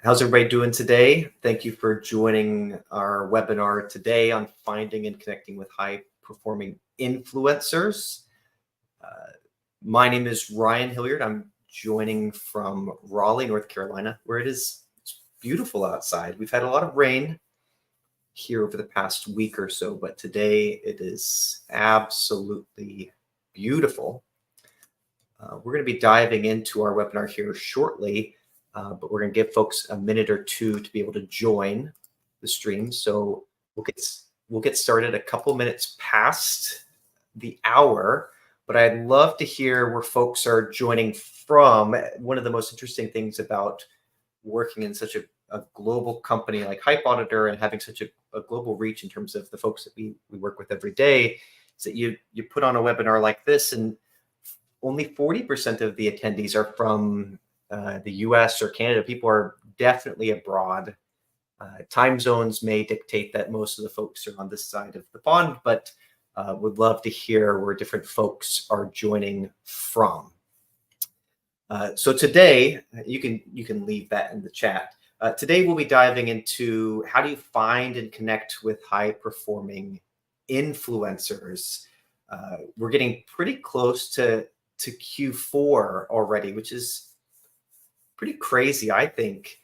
How's everybody doing today? Thank you for joining our webinar today on finding and connecting with high-performing influencers. My name is Ryan Hilliard. I'm joining from Raleigh, North Carolina, where it's beautiful outside. We've had a lot of rain here over the past week or so, but today it is absolutely beautiful. We're going to be diving into our webinar here shortly. But we're going to give folks a minute or two to be able to join the stream. So we'll get started a couple minutes past the hour, but I'd love to hear where folks are joining from. One of the most interesting things about working in such a global company like Hype Auditor and having such a global reach in terms of the folks that we work with every day is that you put on a webinar like this and only 40% of the attendees are from the US or Canada. People are definitely abroad. Time zones may dictate that most of the folks are on this side of the pond, but would love to hear where different folks are joining from. So today, you can leave that in the chat. Today we'll be diving into how do you find and connect with high-performing influencers. We're getting pretty close to Q4 already, which is pretty crazy, I think.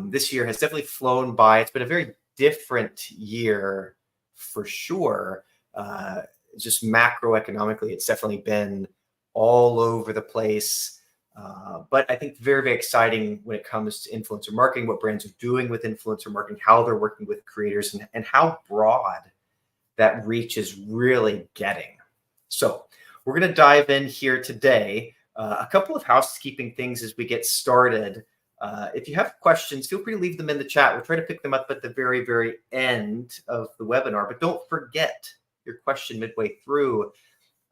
This year has definitely flown by. It's been a very different year for sure. Just macroeconomically, it's definitely been all over the place. But I think very, very exciting when it comes to influencer marketing, what brands are doing with influencer marketing, how they're working with creators, and how broad that reach is really getting. So we're going to dive in here today. A couple of housekeeping things as we get started. If you have questions, feel free to leave them in the chat. We'll try to pick them up at the very, very end of the webinar, but don't forget your question midway through.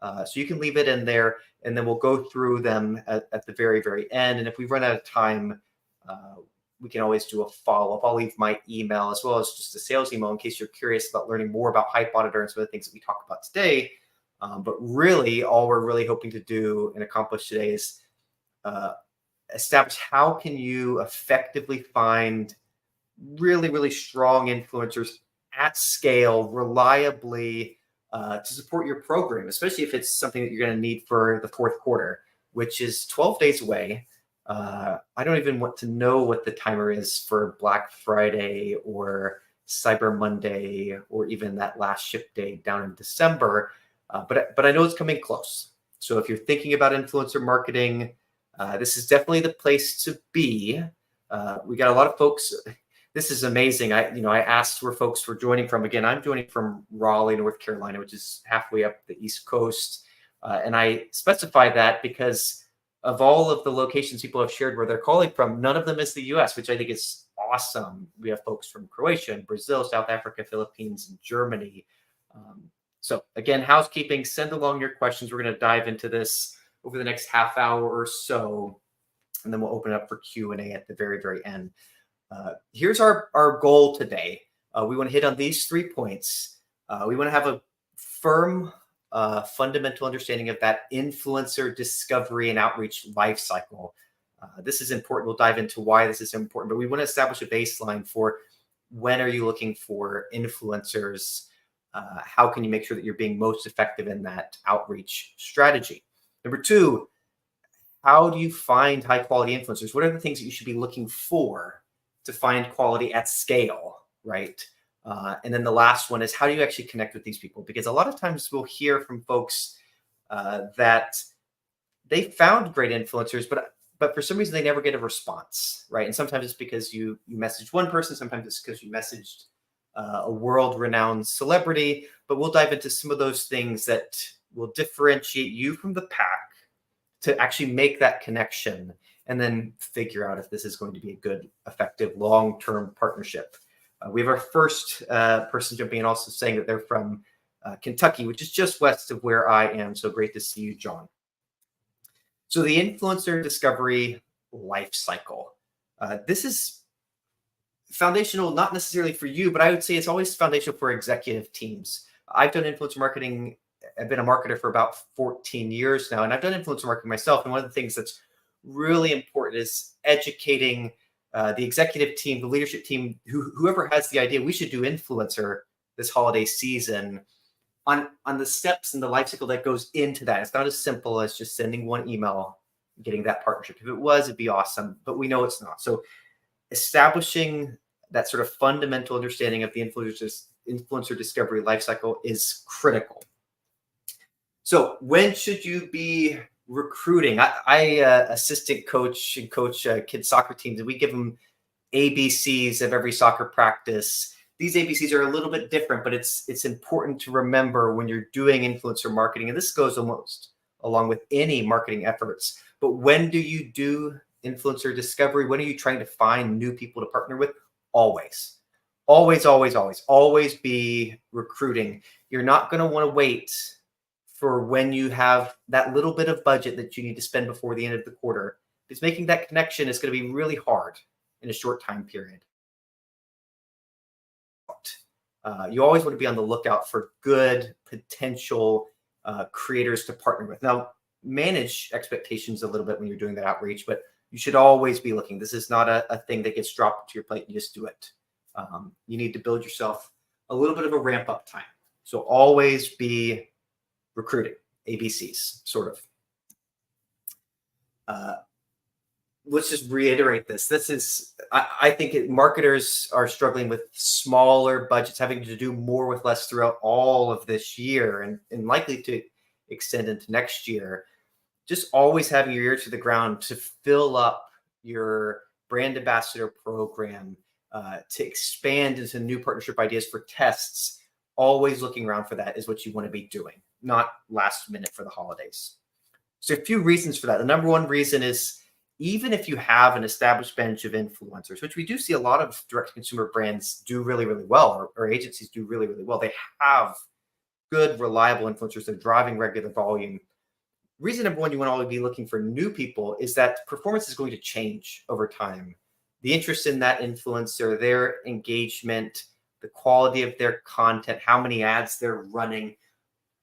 So you can leave it in there, and then we'll go through them at the very, very end. And if we run out of time, we can always do a follow-up. I'll leave my email as well as just a sales email in case you're curious about learning more about Hype Auditor and some of the things that we talk about today. But really, all we're really hoping to do and accomplish today is establish how can you effectively find really, really strong influencers at scale, reliably, to support your program, especially if it's something that you're going to need for the fourth quarter, which is 12 days away. I don't even want to know what the timer is for Black Friday or Cyber Monday or even that last ship day down in December. But I know it's coming close. So if you're thinking about influencer marketing, this is definitely the place to be. We got a lot of folks. This is amazing. I asked where folks were joining from. Again, I'm joining from Raleigh, North Carolina, which is halfway up the East Coast. And I specify that because of all of the locations people have shared where they're calling from, none of them is the US, which I think is awesome. We have folks from Croatia and Brazil, South Africa, Philippines, and Germany. So again, housekeeping, send along your questions. We're going to dive into this over the next half hour or so, and then we'll open it up for Q&A at the very, very end. Here's our goal today. We want to hit on these 3 points. We want to have a firm, fundamental understanding of that influencer discovery and outreach life cycle. This is important. We'll dive into why this is important, but we want to establish a baseline for when are you looking for influencers. How can you make sure that you're being most effective in that outreach strategy? Number 2, how do you find high quality influencers? What are the things that you should be looking for to find quality at scale, right? And then the last one is how do you actually connect with these people? Because a lot of times we'll hear from folks that they found great influencers, but for some reason they never get a response, right? And sometimes it's because you messaged one person, sometimes it's because you messaged a world-renowned celebrity, but we'll dive into some of those things that will differentiate you from the pack to actually make that connection and then figure out if this is going to be a good, effective, long-term partnership. We have our first person jumping in also saying that they're from Kentucky, which is just west of where I am. So great to see you, John. So the influencer discovery life cycle. This is foundational, not necessarily for you, but I would say it's always foundational for executive teams. I've done influencer marketing. I've been a marketer for about 14 years now, and I've done influencer marketing myself. And one of the things that's really important is educating the executive team, the leadership team, whoever has the idea, we should do influencer this holiday season on the steps in the life cycle that goes into that. It's not as simple as just sending one email, getting that partnership. If it was, it'd be awesome, but we know it's not. So establishing that sort of fundamental understanding of the influencer discovery lifecycle is critical. So when should you be recruiting? I assistant coach and coach kids soccer teams, and we give them ABCs of every soccer practice. These ABCs are a little bit different, but it's important to remember when you're doing influencer marketing, and this goes almost along with any marketing efforts. But when do you do influencer discovery? When are you trying to find new people to partner with? Always, always, always, always, always be recruiting. You're not going to want to wait for when you have that little bit of budget that you need to spend before the end of the quarter, because making that connection is going to be really hard in a short time period. You always want to be on the lookout for good potential creators to partner with. Now, manage expectations a little bit when you're doing that outreach, but you should always be looking. This is not a thing that gets dropped to your plate and you just do it. You need to build yourself a little bit of a ramp up time. So always be recruiting, ABCs, sort of. Let's just reiterate this. This is, I think marketers are struggling with smaller budgets, having to do more with less throughout all of this year and likely to extend into next year. Just always having your ear to the ground to fill up your brand ambassador program, to expand into new partnership ideas for tests. Always looking around for that is what you want to be doing, not last minute for the holidays. So a few reasons for that. The number one reason is, even if you have an established bench of influencers, which we do see a lot of direct consumer brands do really, really well, or agencies do really, really well, they have good, reliable influencers that are driving regular volume. Reason number one, you want to always be looking for new people is that performance is going to change over time. The interest in that influencer, their engagement, the quality of their content, how many ads they're running,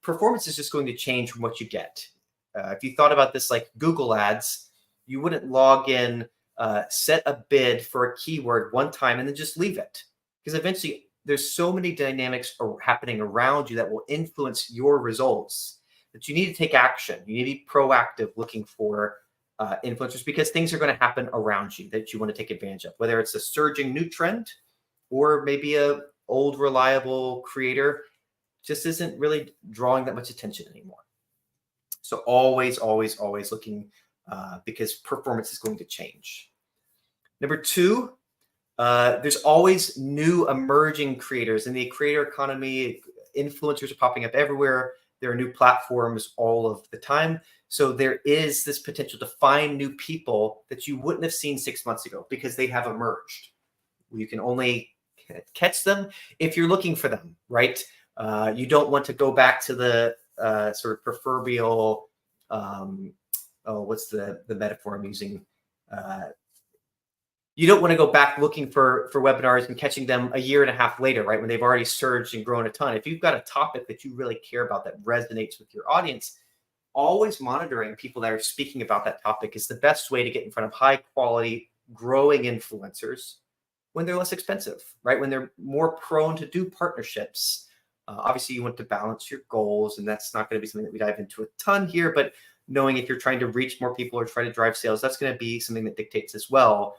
performance is just going to change from what you get. If you thought about this like Google ads, you wouldn't log in, set a bid for a keyword one time and then just leave it. Because eventually there's so many dynamics happening around you that will influence your results that you need to take action. You need to be proactive looking for influencers, because things are going to happen around you that you want to take advantage of, whether it's a surging new trend or maybe a old reliable creator just isn't really drawing that much attention anymore. So always, always, always looking, because performance is going to change. Number two, there's always new emerging creators in the creator economy. Influencers are popping up everywhere. There are new platforms all of the time. So there is this potential to find new people that you wouldn't have seen 6 months ago because they have emerged. You can only catch them if you're looking for them, right? You don't want to go back to the sort of proverbial, what's the metaphor I'm using? You don't want to go back looking for webinars and catching them a year and a half later, right? When they've already surged and grown a ton. If you've got a topic that you really care about that resonates with your audience, always monitoring people that are speaking about that topic is the best way to get in front of high quality, growing influencers when they're less expensive, right? When they're more prone to do partnerships. Obviously, you want to balance your goals, and that's not going to be something that we dive into a ton here, but knowing if you're trying to reach more people or try to drive sales, that's going to be something that dictates as well.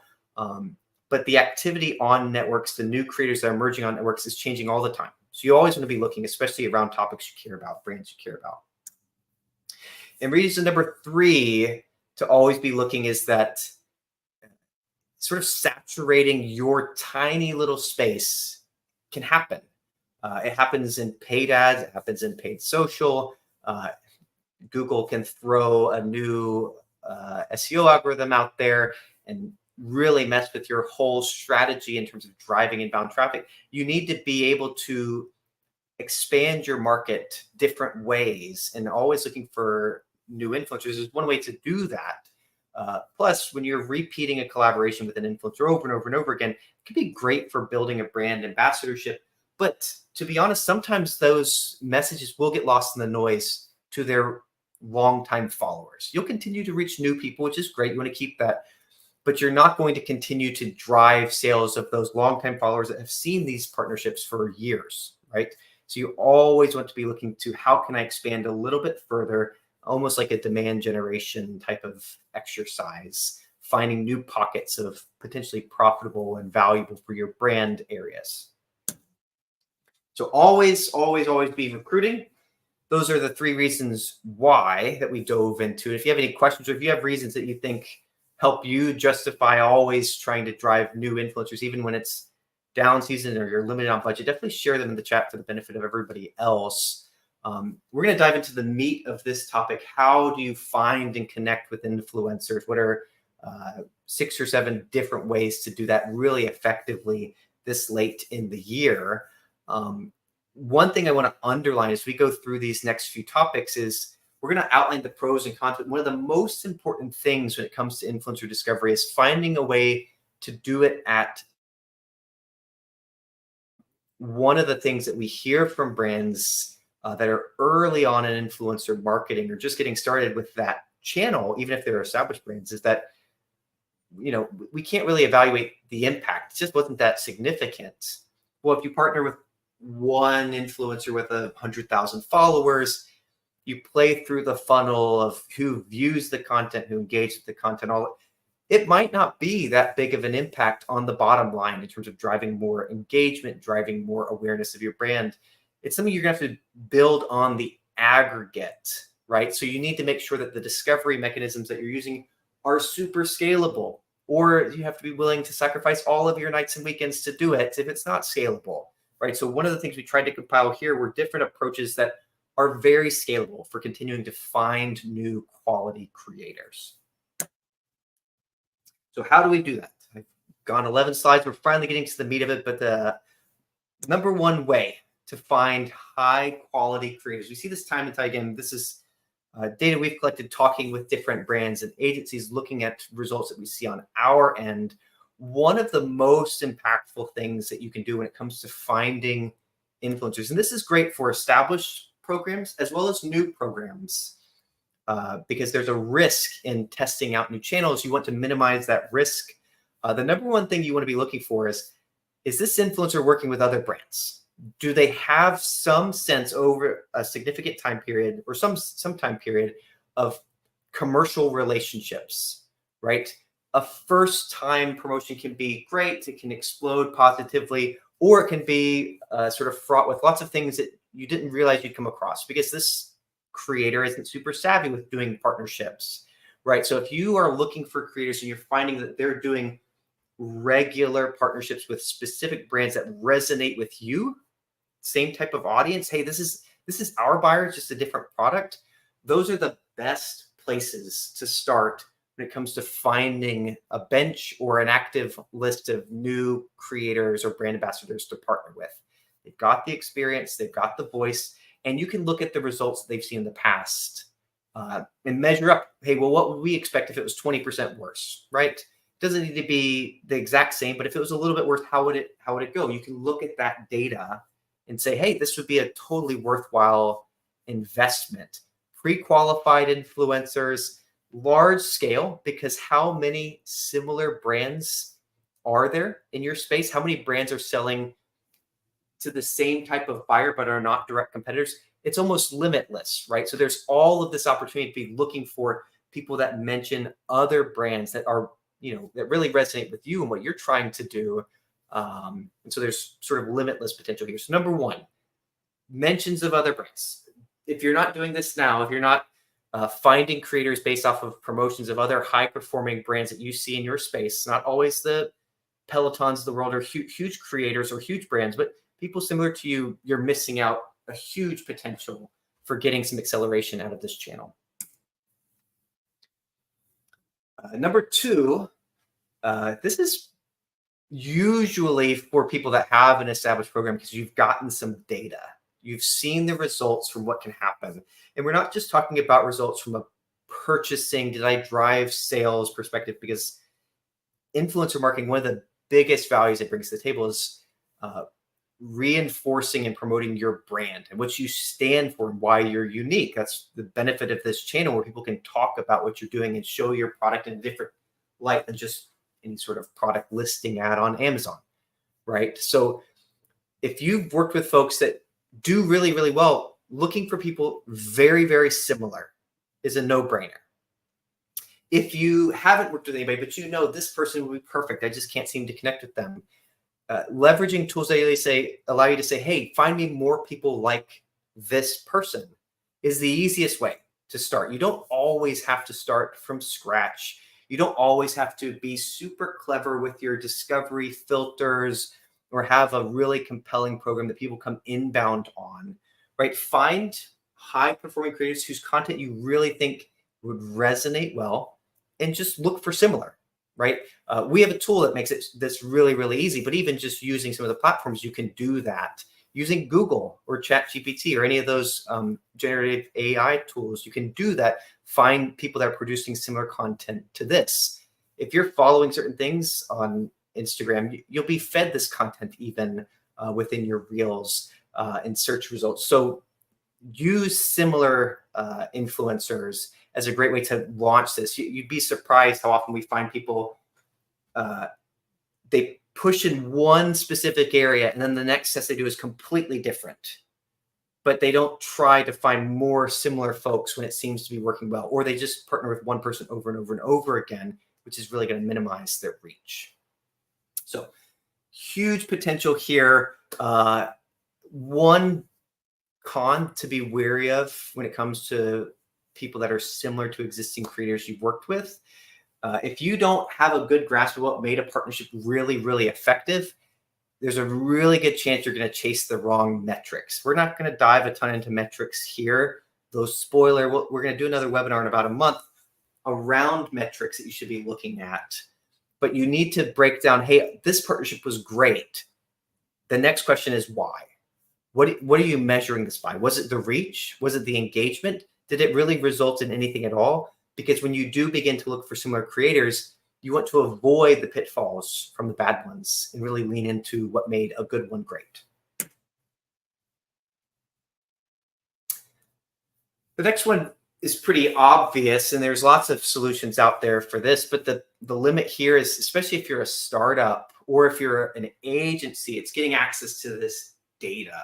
But the activity on networks, the new creators that are emerging on networks is changing all the time. So you always want to be looking, especially around topics you care about, brands you care about. And reason number three to always be looking is that sort of saturating your tiny little space can happen. It happens in paid ads. It happens in paid social. Google can throw a new SEO algorithm out there and really mess with your whole strategy in terms of driving inbound traffic. You need to be able to expand your market different ways, and always looking for new influencers is one way to do that. Plus, when you're repeating a collaboration with an influencer over and over and over again, it can be great for building a brand ambassadorship. But to be honest, sometimes those messages will get lost in the noise to their longtime followers. You'll continue to reach new people, which is great. You want to keep that but you're not going to continue to drive sales of those longtime followers that have seen these partnerships for years, right? So you always want to be looking to how can I expand a little bit further, almost like a demand generation type of exercise, finding new pockets of potentially profitable and valuable for your brand areas. So always, always, always be recruiting. Those are the three reasons why that we dove into. If you have any questions or if you have reasons that you think help you justify always trying to drive new influencers, even when it's down season or you're limited on budget, definitely share them in the chat for the benefit of everybody else. We're going to dive into the meat of this topic. How do you find and connect with influencers? What are 6 or 7 different ways to do that really effectively this late in the year? One thing I want to underline as we go through these next few topics is we're going to outline the pros and cons. One of the most important things when it comes to influencer discovery is finding a way to do it at one of the things that we hear from brands that are early on in influencer marketing or just getting started with that channel, even if they're established brands, is that we can't really evaluate the impact. It just wasn't that significant. Well, if you partner with one influencer with 100,000 followers, you play through the funnel of who views the content, who engages with the content, it might not be that big of an impact on the bottom line in terms of driving more engagement, driving more awareness of your brand. It's something you're going to have to build on the aggregate, right? So you need to make sure that the discovery mechanisms that you're using are super scalable, or you have to be willing to sacrifice all of your nights and weekends to do it if it's not scalable, right? So one of the things we tried to compile here were different approaches that are very scalable for continuing to find new quality creators. So how do we do that? I've gone 11 slides. We're finally getting to the meat of it, but the number one way to find high quality creators, we see this time and time again. This is data we've collected talking with different brands and agencies, looking at results that we see on our end. One of the most impactful things that you can do when it comes to finding influencers, and this is great for established programs as well as new programs, because there's a risk in testing out new channels. You want to minimize that risk. The number one thing you want to be looking for is this influencer working with other brands? Do they have some sense over a significant time period or some time period of commercial relationships, right? A first time promotion can be great. It can explode positively, or it can be sort of fraught with lots of things that you didn't realize you'd come across because this creator isn't super savvy with doing partnerships, right? So if you are looking for creators and you're finding that they're doing regular partnerships with specific brands that resonate with you, same type of audience, hey, this is our buyer, just a different product. Those are the best places to start when it comes to finding a bench or an active list of new creators or brand ambassadors to partner with. They've got the experience, they've got the voice, and you can look at the results they've seen in the past and measure up, hey, well, what would we expect if it was 20% worse, right? Doesn't need to be the exact same, but if it was a little bit worse, how would it go? You can look at that data and say, hey, this would be a totally worthwhile investment. Pre-qualified influencers, large scale, because how many similar brands are there in your space? How many brands are selling to the same type of buyer but are not direct competitors? It's almost limitless, right? So there's all of this opportunity to be looking for people that mention other brands that are, that really resonate with you and what you're trying to do. And so there's sort of limitless potential here. So number one, mentions of other brands. If you're not doing this now, if you're not finding creators based off of promotions of other high performing brands that you see in your space, not always the Pelotons of the world or huge creators or huge brands, but people similar to you, you're missing out a huge potential for getting some acceleration out of this channel. Number two, this is usually for people that have an established program because you've gotten some data. You've seen the results from what can happen. And we're not just talking about results from a purchasing, did I drive sales perspective, because influencer marketing, one of the biggest values it brings to the table is reinforcing and promoting your brand and what you stand for and why you're unique. That's the benefit of this channel, where people can talk about what you're doing and show your product in a different light than just any sort of product listing ad on Amazon, right? So if you've worked with folks that do really, really well, looking for people very, very similar is a no-brainer. If you haven't worked with anybody, but you know this person will be perfect, I just can't seem to connect with them. Leveraging tools that allow you to say, hey, find me more people like this person is the easiest way to start. You don't always have to start from scratch. You don't always have to be super clever with your discovery filters or have a really compelling program that people come inbound on, right? Find high performing creators whose content you really think would resonate well and just look for similar, right? We have a tool that makes it this really, really easy, but even just using some of the platforms, you can do that. Using Google or ChatGPT or any of those generative AI tools, you can do that. Find people that are producing similar content to this. If you're following certain things on Instagram, you'll be fed this content even within your reels and search results. So use similar influencers as a great way to launch this. You'd be surprised how often we find people, they push in one specific area and then the next test they do is completely different, but they don't try to find more similar folks when it seems to be working well, or they just partner with one person over and over and over again, which is really going to minimize their reach. So huge potential here. One con to be wary of when it comes to people that are similar to existing creators you've worked with. If you don't have a good grasp of what made a partnership really, really effective, there's a really good chance you're going to chase the wrong metrics. We're not going to dive a ton into metrics here. Those spoiler, we're going to do another webinar in about a month around metrics that you should be looking at. But you need to break down, hey, this partnership was great. The next question is why? What are you measuring this by? Was it the reach? Was it the engagement? Did it really result in anything at all? Because when you do begin to look for similar creators, you want to avoid the pitfalls from the bad ones and really lean into what made a good one great. The next one is pretty obvious, and there's lots of solutions out there for this, but the limit here is, especially if you're a startup or if you're an agency, it's getting access to this data.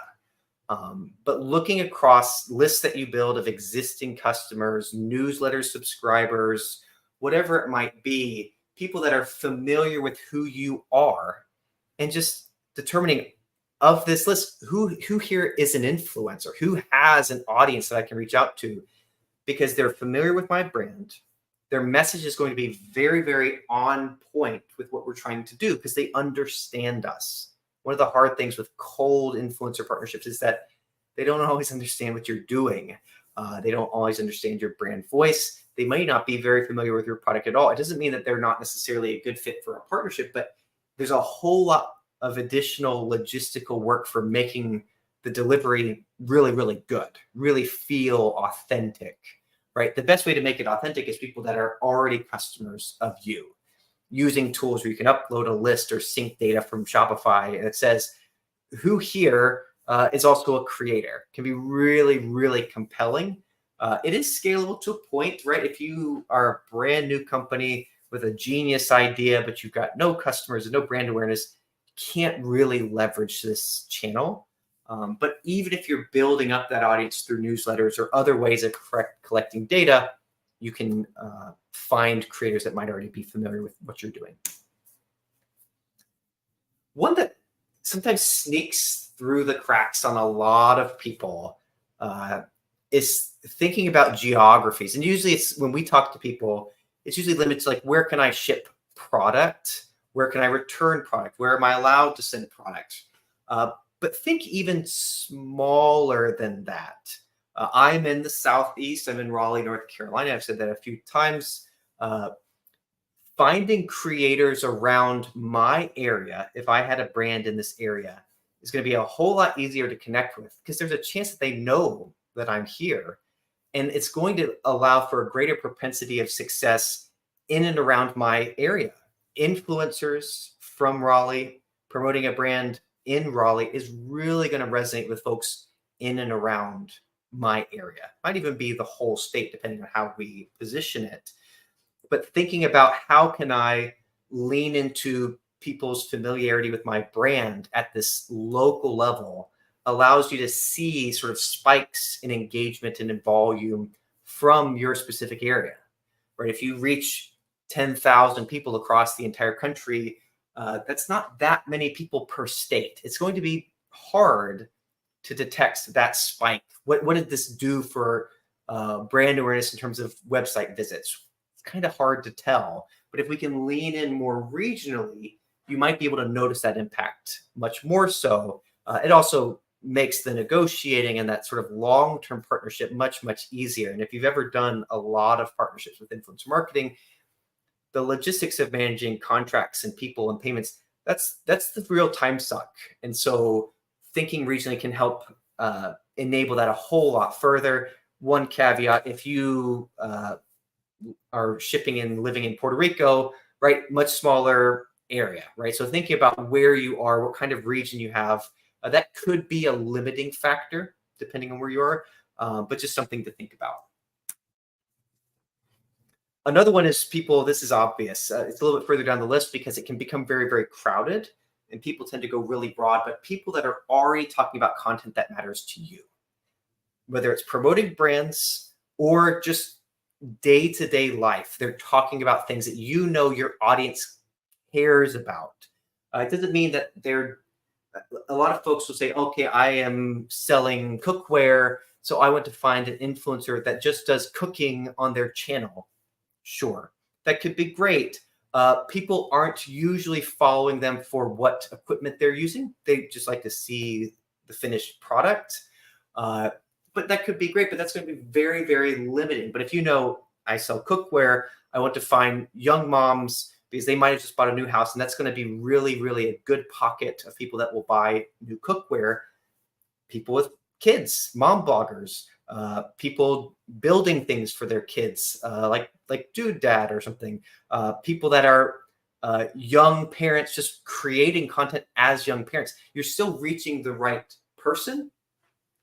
But looking across lists that you build of existing customers, newsletter subscribers, whatever it might be, people that are familiar with who you are, and just determining of this list, who here is an influencer, who has an audience that I can reach out to because they're familiar with my brand. Their message is going to be very, very on point with what we're trying to do because they understand us. One of the hard things with cold influencer partnerships is that they don't always understand what you're doing. They don't always understand your brand voice. They might not be very familiar with your product at all. It doesn't mean that they're not necessarily a good fit for a partnership, but there's a whole lot of additional logistical work for making the delivery really, really good, really feel authentic, right? The best way to make it authentic is people that are already customers of you, using tools where you can upload a list or sync data from Shopify and it says who here is also a creator. Can be really, really compelling. It is scalable to a point, right? If you are a brand new company with a genius idea, but you've got no customers and no brand awareness, can't really leverage this channel. But even if you're building up that audience through newsletters or other ways of collecting data, you can find creators that might already be familiar with what you're doing. One that sometimes sneaks through the cracks on a lot of people is thinking about geographies. And usually it's when we talk to people, it's usually limited to like, where can I ship product? Where can I return product? Where am I allowed to send product? But think even smaller than that. I'm in the Southeast. I'm in Raleigh, North Carolina. I've said that a few times. Finding creators around my area, if I had a brand in this area, is going to be a whole lot easier to connect with because there's a chance that they know that I'm here. And it's going to allow for a greater propensity of success in and around my area. Influencers from Raleigh promoting a brand in Raleigh is really going to resonate with folks in and around my area. Might even be the whole state, depending on how we position it. But thinking about how can I lean into people's familiarity with my brand at this local level allows you to see sort of spikes in engagement and in volume from your specific area, right? If you reach 10,000 people across the entire country, that's not that many people per state. It's going to be hard to detect that spike. What did this do for brand awareness in terms of website visits? It's kind of hard to tell. But if we can lean in more regionally, you might be able to notice that impact much more so. It also makes the negotiating and that sort of long-term partnership much, much easier. And if you've ever done a lot of partnerships with influencer marketing, the logistics of managing contracts and people and payments, that's the real time suck. And so thinking regionally can help enable that a whole lot further. One caveat, if you are shipping and living in Puerto Rico, right, much smaller area, right? So thinking about where you are, what kind of region you have, that could be a limiting factor depending on where you are, but just something to think about. Another one is people, this is obvious. It's a little bit further down the list because it can become very, very crowded and people tend to go really broad, but people that are already talking about content that matters to you, whether it's promoting brands or just day-to-day life, they're talking about things that you know your audience cares about. It doesn't mean that a lot of folks will say, okay, I am selling cookware, so I want to find an influencer that just does cooking on their channel. Sure, that could be great. People aren't usually following them for what equipment they're using. They just like to see the finished product. But that could be great, but that's going to be very, very limiting. But if you know I sell cookware, I want to find young moms because they might have just bought a new house, and that's going to be really, really a good pocket of people that will buy new cookware. People with kids, mom bloggers, people building things for their kids, like Dude Dad or something. People that are young parents just creating content as young parents. You're still reaching the right person,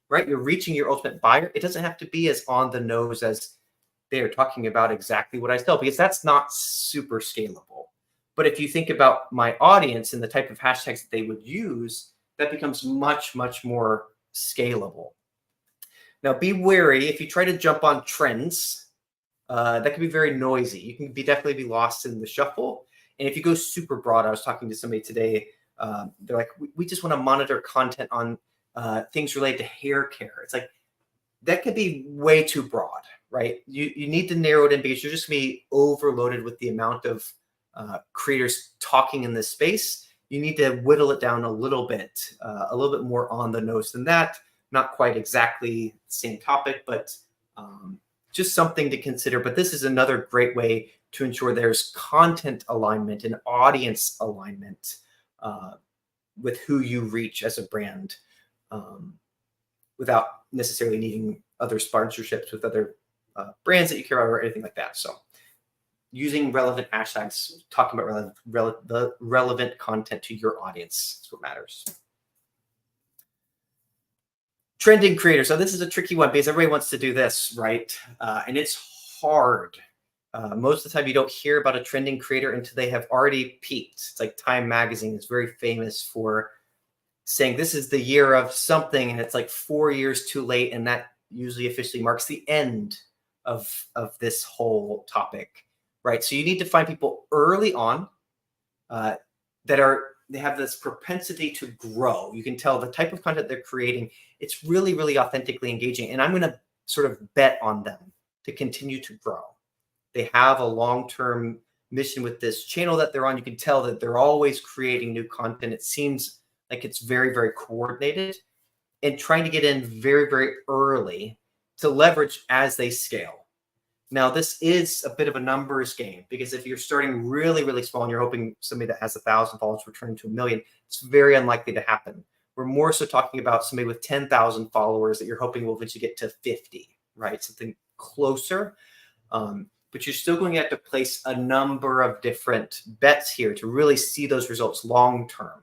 right? You're reaching your ultimate buyer. It doesn't have to be as on the nose as they are talking about exactly what I sell, because that's not super scalable. But if you think about my audience and the type of hashtags that they would use, that becomes much, much more scalable. Now, be wary if you try to jump on trends. That can be very noisy. You can definitely be lost in the shuffle. And if you go super broad, I was talking to somebody today. They're like, we just want to monitor content on things related to hair care. It's like, that could be way too broad, right? You need to narrow it in because you're just going to be overloaded with the amount of creators talking in this space. You need to whittle it down a little bit more on the nose than that. Not quite exactly the same topic, but just something to consider. But this is another great way to ensure there's content alignment and audience alignment with who you reach as a brand, without necessarily needing other sponsorships with other brands that you care about or anything like that. So using relevant hashtags, talking about relevant content to your audience is what matters. Trending creators. So this is a tricky one because everybody wants to do this, right? And it's hard. Most of the time you don't hear about a trending creator until they have already peaked. It's like Time Magazine is very famous for saying this is the year of something, and it's like 4 years too late, and that usually officially marks the end of this whole topic, right? So you need to find people early on they have this propensity to grow. You can tell the type of content they're creating. It's really, really authentically engaging. And I'm going to sort of bet on them to continue to grow. They have a long-term mission with this channel that they're on. You can tell that they're always creating new content. It seems like it's very, very coordinated and trying to get in very, very early to leverage as they scale. Now, this is a bit of a numbers game because if you're starting really, really small and you're hoping somebody that has 1,000 followers will turn into 1 million, it's very unlikely to happen. We're more so talking about somebody with 10,000 followers that you're hoping will eventually get to 50, right? Something closer. But you're still going to have to place a number of different bets here to really see those results long term.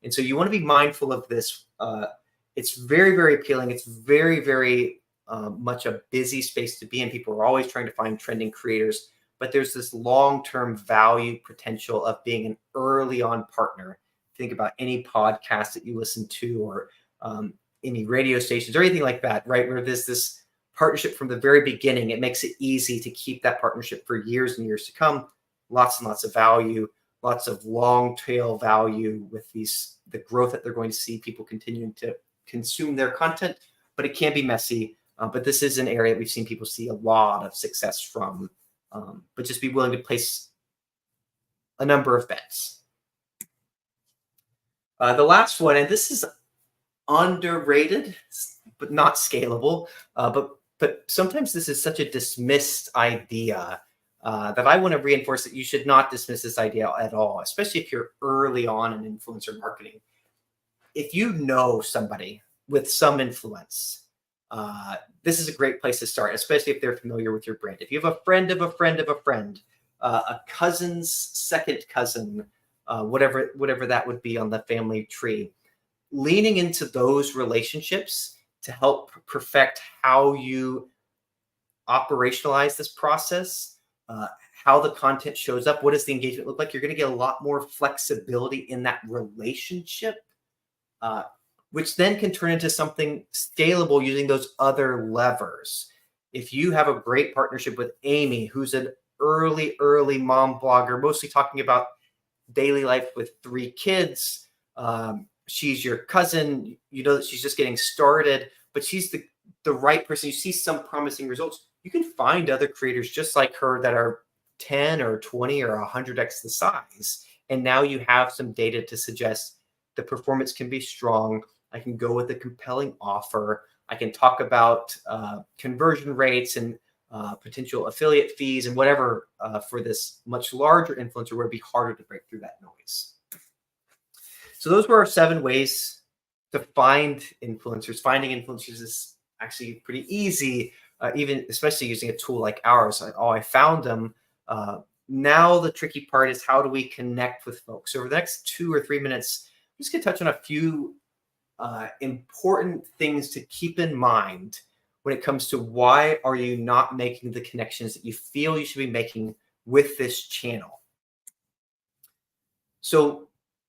And so you want to be mindful of this. It's very, very appealing. It's very, very much a busy space to be in. People are always trying to find trending creators. but there's this long-term value potential of being an early on partner. Think about any podcast that you listen to, or any radio stations or anything like that, right? Where there's this partnership from the very beginning. It makes it easy to keep that partnership for years and years to come. Lots and lots of value, lots of long tail value with the growth that they're going to see, people continuing to consume their content, but it can be messy. But this is an area that we've seen people see a lot of success from, but just be willing to place a number of bets. The last one, and this is underrated, but not scalable, but sometimes this is such a dismissed idea that I want to reinforce that you should not dismiss this idea at all, especially if you're early on in influencer marketing. If you know somebody with some influence, this is a great place to start, especially if they're familiar with your brand. If you have a friend of a friend of a friend, a cousin's second cousin, whatever that would be on the family tree, leaning into those relationships to help perfect how you operationalize this process, how the content shows up, what does the engagement look like? You're going to get a lot more flexibility in that relationship, which then can turn into something scalable using those other levers. If you have a great partnership with Amy, who's an early mom blogger, mostly talking about daily life with 3 kids, she's your cousin, you know that she's just getting started, but she's the right person. You see some promising results. You can find other creators just like her that are 10 or 20 or 100x the size. And now you have some data to suggest the performance can be strong. I can go with a compelling offer. I can talk about conversion rates and potential affiliate fees and whatever for this much larger influencer where it'd be harder to break through that noise. So those were our 7 ways to find influencers. Finding influencers is actually pretty easy, even especially using a tool like ours. I found them. Now the tricky part is how do we connect with folks? So over the next 2 or 3 minutes, I'm just going to touch on a few important things to keep in mind when it comes to why are you not making the connections that you feel you should be making with this channel. So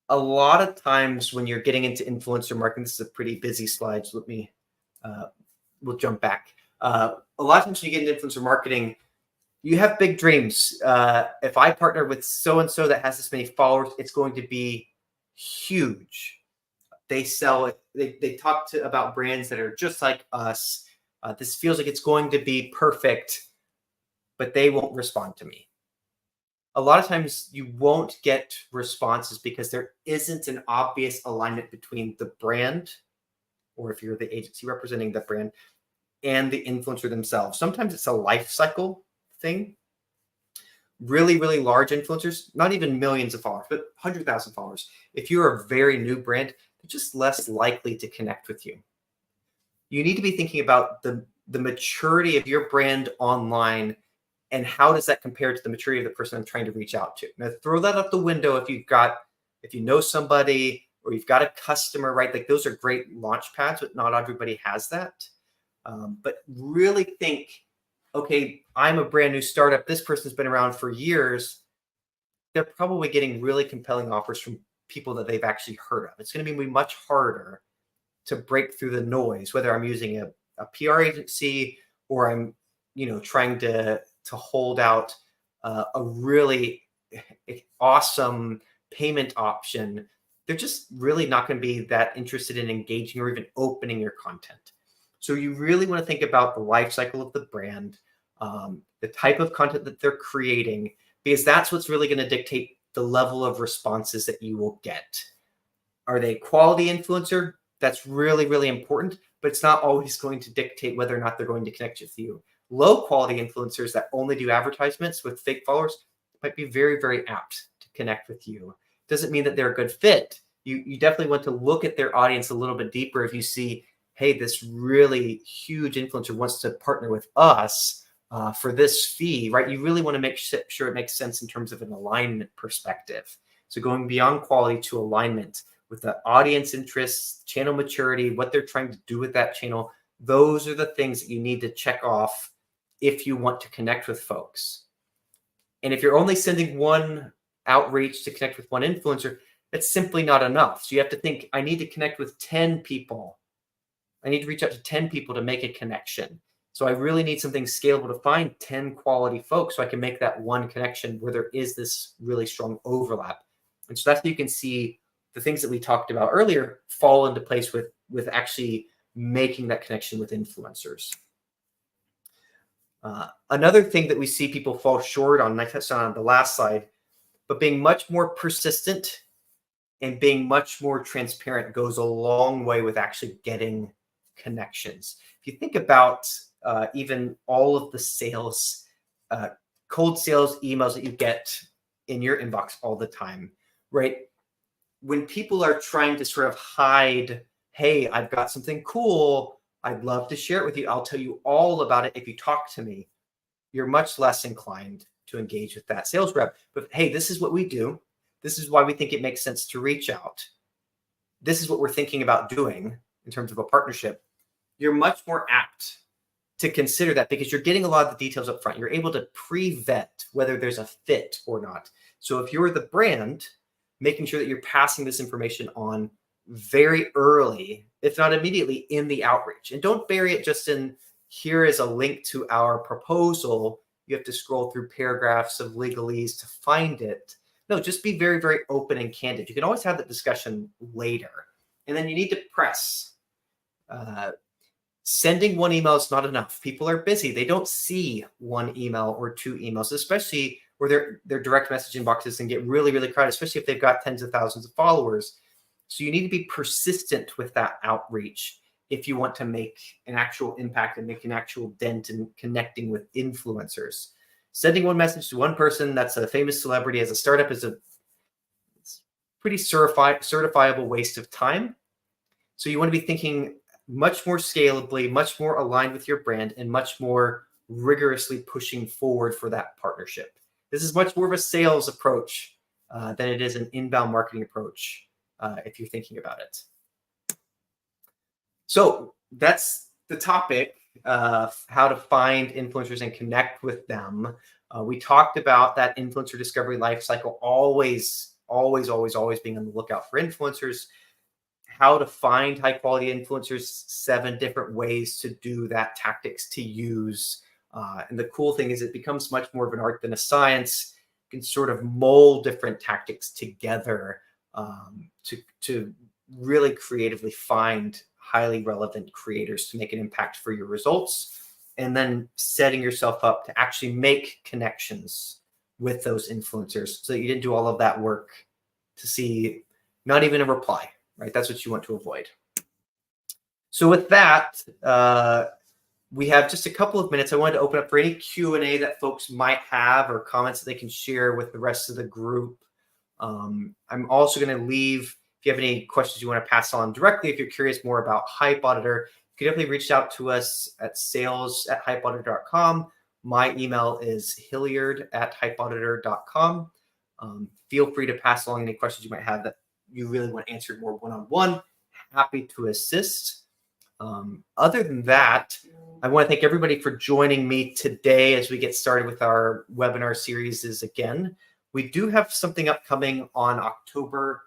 a lot of times when you're getting into influencer marketing, this is a pretty busy slide, so we'll jump back. A lot of times when you get into influencer marketing, you have big dreams. If I partner with so-and-so that has this many followers, it's going to be huge. They sell it. They talk about brands that are just like us. This feels like it's going to be perfect, but they won't respond to me. A lot of times you won't get responses because there isn't an obvious alignment between the brand, or if you're the agency representing the brand, and the influencer themselves. Sometimes it's a life cycle thing. Really large influencers, not even millions of followers, but 100,000 followers. If you're a very new brand, they're just less likely to connect with you. You need to be thinking about the maturity of your brand online and how does that compare to the maturity of the person I'm trying to reach out to. Now, throw that out the window if you know somebody or you've got a customer, right? Like those are great launch pads, but not everybody has that. But really think, okay, I'm a brand new startup. This person's been around for years. They're probably getting really compelling offers from people that they've actually heard of. It's going to be much harder to break through the noise, whether I'm using a PR agency or I'm, trying to hold out a really awesome payment option. They're just really not going to be that interested in engaging or even opening your content. So you really want to think about the life cycle of the brand, the type of content that they're creating, because that's what's really going to dictate the level of responses that you will get. Are they a quality influencer? That's really important, but it's not always going to dictate whether or not they're going to connect with you. Low quality influencers that only do advertisements with fake followers might be very apt to connect with you. Doesn't mean that they're a good fit. You definitely want to look at their audience a little bit deeper. If you see, hey, this really huge influencer wants to partner with us for this fee, right? You really want to make sure it makes sense in terms of an alignment perspective. So going beyond quality to alignment with the audience interests, channel maturity, what they're trying to do with that channel, those are the things that you need to check off if you want to connect with folks. And if you're only sending one outreach to connect with one influencer, that's simply not enough. So you have to think, I need to connect with 10 people. I need to reach out to 10 people to make a connection. So I really need something scalable to find 10 quality folks so I can make that one connection where there is this really strong overlap. And so that's how you can see the things that we talked about earlier fall into place with actually making that connection with influencers. Another thing that we see people fall short on, and I touched on the last slide, but being much more persistent and being much more transparent goes a long way with actually getting connections. If you think about even all of the sales, cold sales emails that you get in your inbox all the time, right? When people are trying to sort of hide, hey, I've got something cool, I'd love to share it with you, I'll tell you all about it if you talk to me, you're much less inclined to engage with that sales rep. But hey, this is what we do. This is why we think it makes sense to reach out. This is what we're thinking about doing in terms of a partnership. You're much more apt to consider that because you're getting a lot of the details up front. You're able to pre-vet whether there's a fit or not. So if you're the brand, making sure that you're passing this information on very early, if not immediately, in the outreach. And don't bury it just in, here is a link to our proposal. You have to scroll through paragraphs of legalese to find it. No, just be very, very open and candid. You can always have that discussion later. And then you need to press. Sending one email is not enough. People are busy. They don't see one email or two emails, especially where their direct message inboxes can get really, really crowded, especially if they've got tens of thousands of followers. So you need to be persistent with that outreach if you want to make an actual impact and make an actual dent in connecting with influencers. Sending one message to one person that's a famous celebrity as a startup is a pretty certifiable waste of time. So you want to be thinking much more scalably, much more aligned with your brand, and much more rigorously pushing forward for that partnership. This is much more of a sales approach than it is an inbound marketing approach if you're thinking about it. So that's the topic of how to find influencers and connect with them. We talked about that influencer discovery lifecycle, always being on the lookout for influencers, how to find high quality influencers, 7 different ways to do that, tactics to use. And the cool thing is it becomes much more of an art than a science. You can sort of mold different tactics together to really creatively find highly relevant creators to make an impact for your results, and then setting yourself up to actually make connections with those influencers so that you didn't do all of that work to see not even a reply, right? That's what you want to avoid. So with that, we have just a couple of minutes. I wanted to open up for any Q&A that folks might have or comments that they can share with the rest of the group. I'm also going to leave, if you have any questions you want to pass on directly, if you're curious more about Hype Auditor, you can definitely reach out to us at sales@hypeauditor.com. My email is hilliard@hypeauditor.com. Feel free to pass along any questions you might have that you really want answered more one-on-one. Happy to assist. Other than that, I want to thank everybody for joining me today as we get started with our webinar series again. We do have something upcoming on October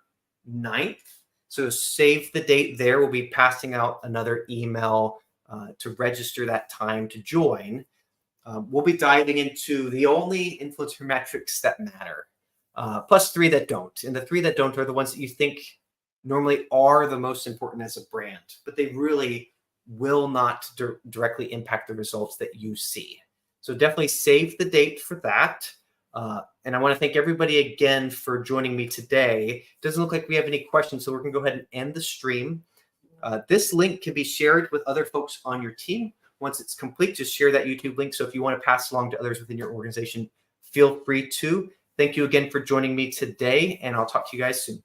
9th. So save the date there. We'll be passing out another email to register that time to join. We'll be diving into the only influencer metrics that matter, plus 3 that don't. And the 3 that don't are the ones that you think normally are the most important as a brand, but they really will not directly impact the results that you see. So definitely save the date for that. And I want to thank everybody again for joining me today. Doesn't look like we have any questions, so we're going to go ahead and end the stream. This link can be shared with other folks on your team. Once it's complete, just share that YouTube link. So if you want to pass along to others within your organization, feel free to. Thank you again for joining me today, and I'll talk to you guys soon.